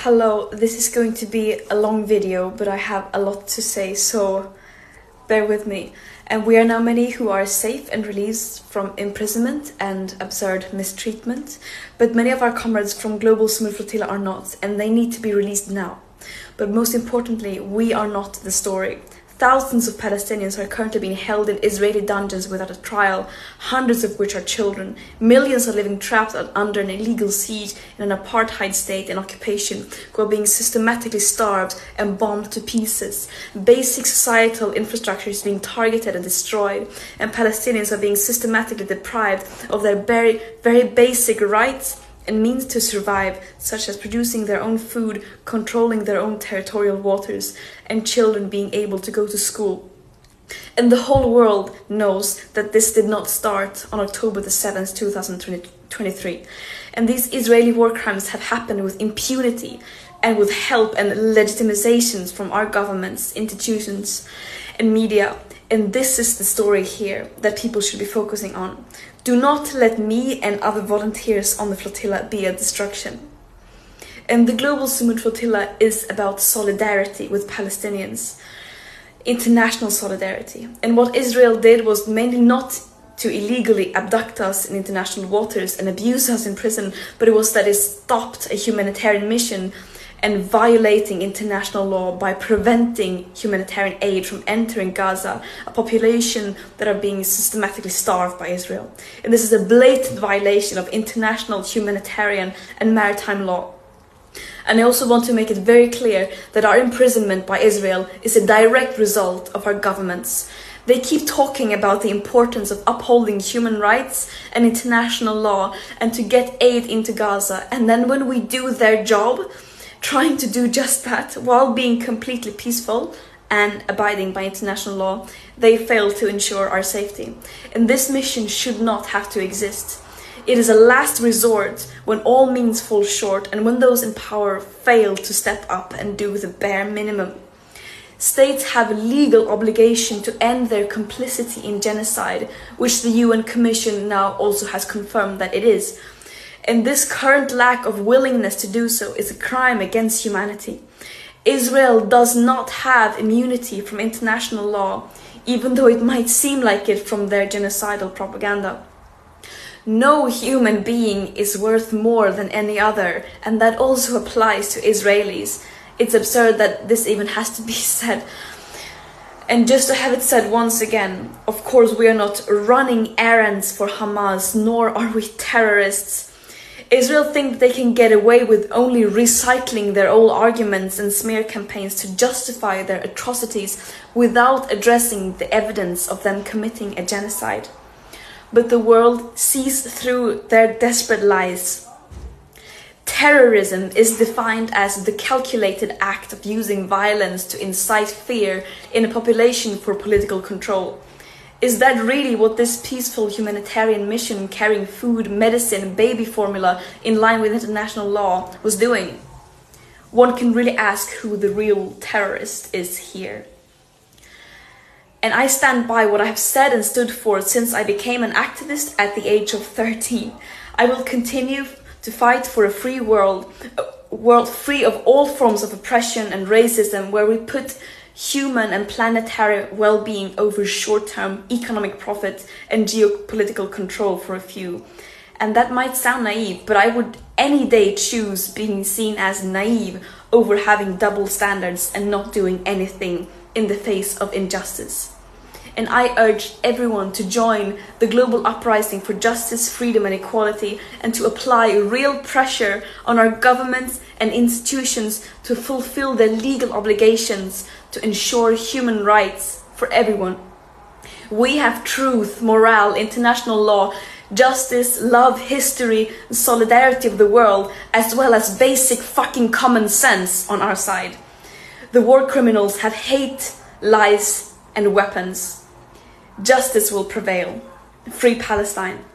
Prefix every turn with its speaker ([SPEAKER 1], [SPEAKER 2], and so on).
[SPEAKER 1] Hello, this is going to be a long video, but I have a lot to say, so bear with me. And we are now many who are safe and released from imprisonment and absurd mistreatment, but many of our comrades from Global Smooth Flotilla are not, and they need to be released now. But most importantly, we are not the story. Thousands of Palestinians are currently being held in Israeli dungeons without a trial, hundreds of which are children. Millions are living trapped under an illegal siege in an apartheid state and occupation, who are being systematically starved and bombed to pieces. Basic societal infrastructure is being targeted and destroyed, and Palestinians are being systematically deprived of their very basic rights and means to survive, such as producing their own food, controlling their own territorial waters, and children being able to go to school. And the whole world knows that this did not start on October the 7th, 2023. And these Israeli war crimes have happened with impunity and with help and legitimizations from our governments, institutions, and media. And this is the story here that people should be focusing on. Do not let me and other volunteers on the flotilla be a distraction. And the Global Smooth Flotilla is about solidarity with Palestinians, international solidarity. And what Israel did was mainly not to illegally abduct us in international waters and abuse us in prison, but it was that it stopped a humanitarian mission and violating international law by preventing humanitarian aid from entering Gaza, a population that are being systematically starved by Israel. And this is a blatant violation of international humanitarian and maritime law. And I also want to make it very clear that our imprisonment by Israel is a direct result of our governments. They keep talking about the importance of upholding human rights and international law and to get aid into Gaza. And then when we do their job, trying to do just that while being completely peaceful and abiding by international law, they fail to ensure our safety. And this mission should not have to exist. It is a last resort when all means fall short and when those in power fail to step up and do the bare minimum. States have a legal obligation to end their complicity in genocide, which the UN Commission now also has confirmed that it is. And this current lack of willingness to do so is a crime against humanity. Israel does not have immunity from international law, even though it might seem like it from their genocidal propaganda. No human being is worth more than any other, and that also applies to Israelis. It's absurd that this even has to be said. And just to have it said once again, of course we are not running errands for Hamas, nor are we terrorists. Israel think they can get away with only recycling their old arguments and smear campaigns to justify their atrocities without addressing the evidence of them committing a genocide. But the world sees through their desperate lies. Terrorism is defined as the calculated act of using violence to incite fear in a population for political control. Is that really what this peaceful humanitarian mission carrying food, medicine, baby formula in line with international law was doing? One can really ask who the real terrorist is here. And I stand by what I have said and stood for since I became an activist at the age of 13. I will continue to fight for a free world, a world free of all forms of oppression and racism, where we put human and planetary well-being over short-term economic profit and geopolitical control for a few. And that might sound naive, but I would any day choose being seen as naive over having double standards and not doing anything in the face of injustice. And I urge everyone to join the global uprising for justice, freedom and equality, and to apply real pressure on our governments and institutions to fulfill their legal obligations to ensure human rights for everyone. We have truth, morale, international law, justice, love, history, and solidarity of the world, as well as basic fucking common sense on our side. The war criminals have hate, lies, and weapons. Justice will prevail. Free Palestine.